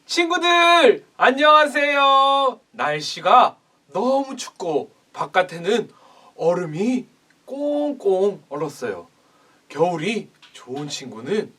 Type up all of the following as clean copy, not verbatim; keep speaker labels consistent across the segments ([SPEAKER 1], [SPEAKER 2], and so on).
[SPEAKER 1] 친구들 안녕하세요. 날씨가 너무 춥고 바깥에는 얼음이 꽁꽁 얼었어요. 겨울이 좋은 친구는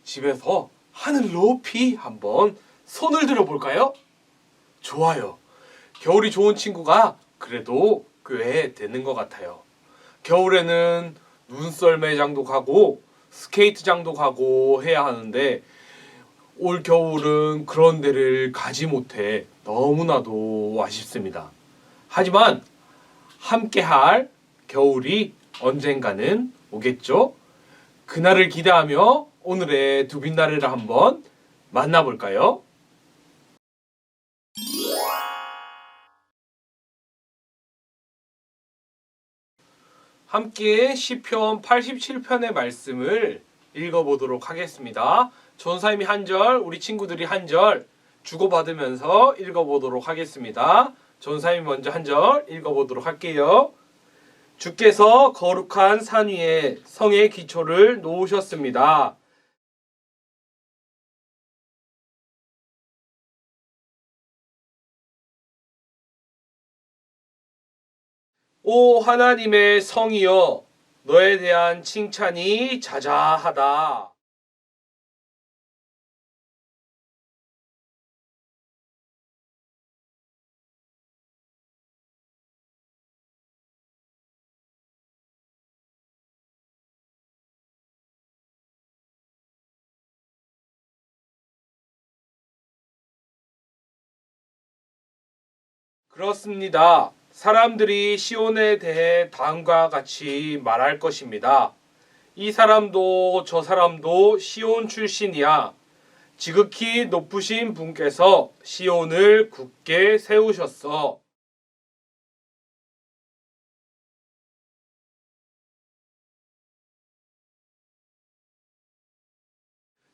[SPEAKER 1] 집에서 하늘 높이 한번 손을 들어볼까요? 좋아요. 겨울이 좋은 친구가 그래도 꽤 되는 것 같아요. 겨울에는 눈썰매장도 가고 스케이트장도 가고 해야 하는데 올 겨울은 그런 데를 가지 못해 너무나도 아쉽습니다. 하지만 함께할 겨울이 언젠가는 오겠죠? 그날을 기대하며 오늘의 두 빛나래를 한번 만나볼까요? 함께 시편 87편의 말씀을 읽어보도록 하겠습니다. 전사님이 한 절, 우리 친구들이 한 절 주고받으면서 읽어보도록 하겠습니다. 전사님이 먼저 한 절 읽어보도록 할게요. 주께서 거룩한 산 위에 성의 기초를 놓으셨습니다. 오 하나님의 성이여, 너에 대한 칭찬이 자자하다. 그렇습니다. 사람들이 시온에 대해 다음과 같이 말할 것입니다. 이 사람도 저 사람도 시온 출신이야. 지극히 높으신 분께서 시온을 굳게 세우셨어.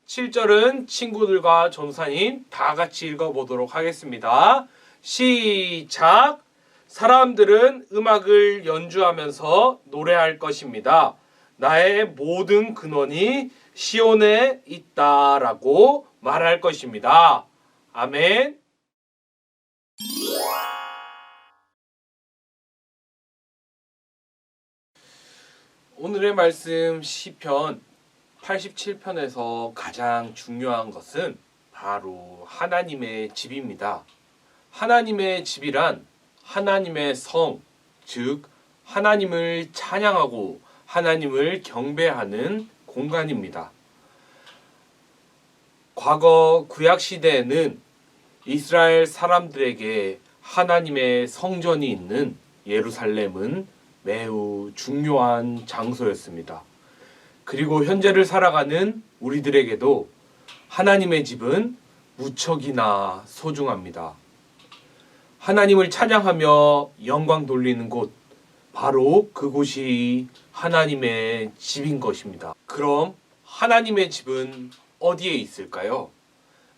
[SPEAKER 1] 7절은 친구들과 전사님 다 같이 읽어보도록 하겠습니다. 시작! 사람들은 음악을 연주하면서 노래할 것입니다. 나의 모든 근원이 시온에 있다라고 말할 것입니다. 아멘. 오늘의 말씀 시편 87편에서 가장 중요한 것은 바로 하나님의 집입니다. 하나님의 집이란 하나님의 성, 즉 하나님을 찬양하고 하나님을 경배하는 공간입니다. 과거 구약 시대에는 이스라엘 사람들에게 하나님의 성전이 있는 예루살렘은 매우 중요한 장소였습니다. 그리고 현재를 살아가는 우리들에게도 하나님의 집은 무척이나 소중합니다. 하나님을 찬양하며 영광 돌리는 곳, 바로 그곳이 하나님의 집인 것입니다. 그럼 하나님의 집은 어디에 있을까요?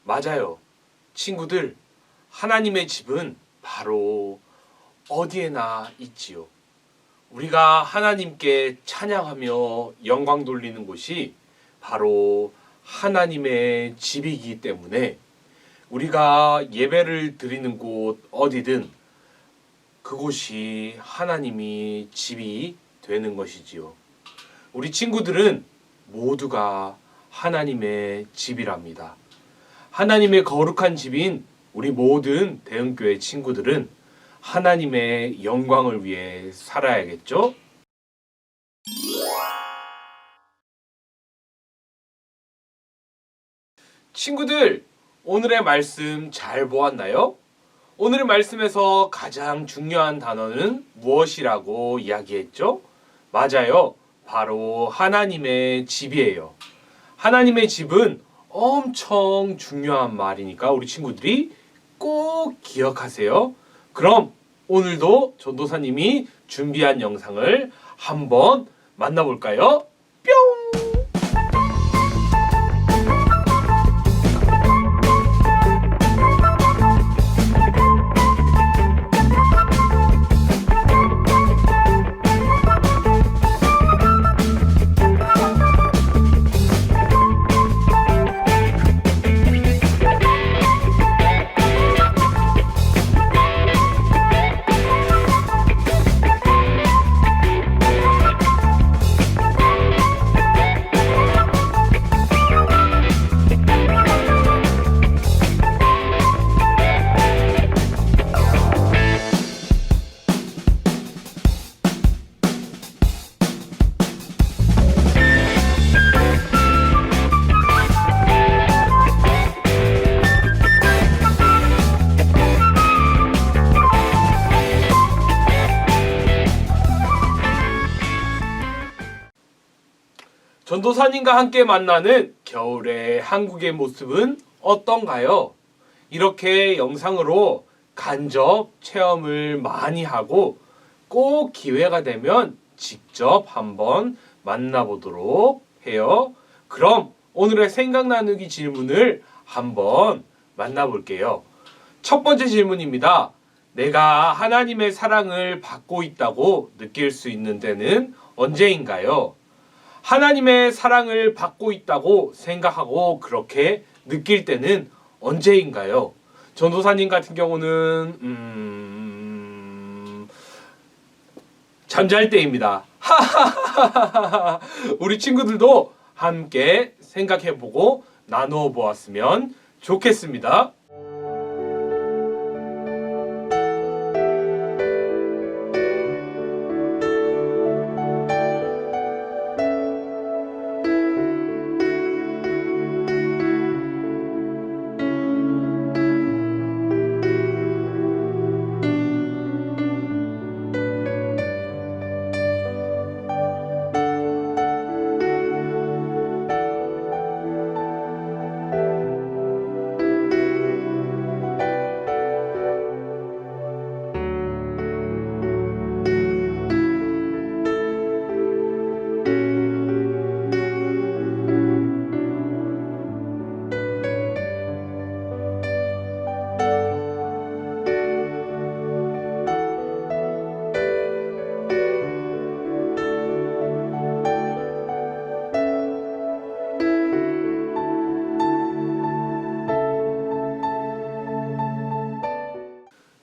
[SPEAKER 1] 맞아요. 친구들, 하나님의 집은 바로 어디에나 있지요. 우리가 하나님께 찬양하며 영광 돌리는 곳이 바로 하나님의 집이기 때문에 우리가 예배를 드리는 곳 어디든 그곳이 하나님이 집이 되는 것이지요. 우리 친구들은 모두가 하나님의 집이랍니다. 하나님의 거룩한 집인 우리 모든 대흥교회 친구들은 하나님의 영광을 위해 살아야겠죠? 친구들, 오늘의 말씀 잘 보았나요? 오늘의 말씀에서 가장 중요한 단어는 무엇이라고 이야기했죠? 맞아요. 바로 하나님의 집이에요. 하나님의 집은 엄청 중요한 말이니까 우리 친구들이 꼭 기억하세요. 그럼 오늘도 전도사님이 준비한 영상을 한번 만나볼까요? 뿅! 전도사님과 함께 만나는 겨울의 한국의 모습은 어떤가요? 이렇게 영상으로 간접 체험을 많이 하고 꼭 기회가 되면 직접 한번 만나보도록 해요. 그럼 오늘의 생각 나누기 질문을 한번 만나볼게요. 첫 번째 질문입니다. 내가 하나님의 사랑을 받고 있다고 느낄 수 있는 때는 언제인가요? 하나님의 사랑을 받고 있다고 생각하고 그렇게 느낄 때는 언제인가요? 전도사님 같은 경우는 잠잘 때입니다. 우리 친구들도 함께 생각해보고 나누어 보았으면 좋겠습니다.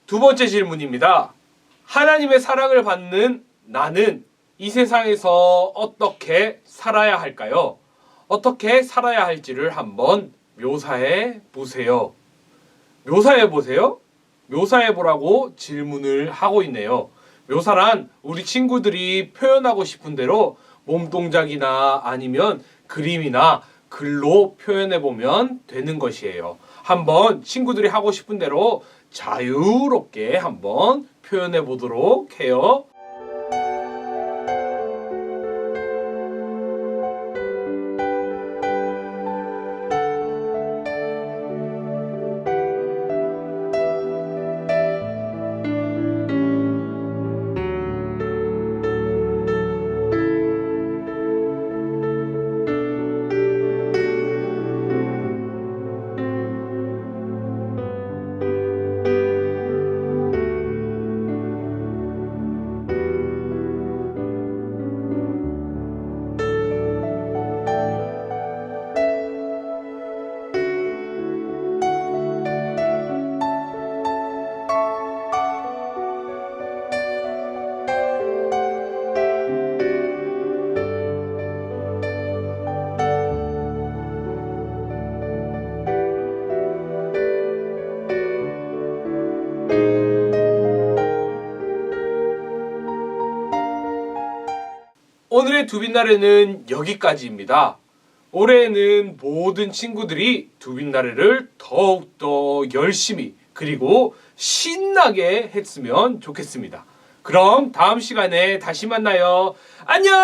[SPEAKER 1] 두 번째 질문입니다. 하나님의 사랑을 받는 나는 이 세상에서 어떻게 살아야 할까요? 어떻게 살아야 할지를 한번 묘사해 보세요. 묘사해 보세요? 묘사해 보라고 질문을 하고 있네요. 묘사란 우리 친구들이 표현하고 싶은 대로 몸동작이나 아니면 그림이나 글로 표현해 보면 되는 것이에요. 한번 친구들이 하고 싶은 대로 자유롭게 한번 표현해 보도록 해요. 오늘의 두빛나래는 여기까지입니다. 올해에는 모든 친구들이 두빛나래를 더욱더 열심히 그리고 신나게 했으면 좋겠습니다. 그럼 다음 시간에 다시 만나요. 안녕!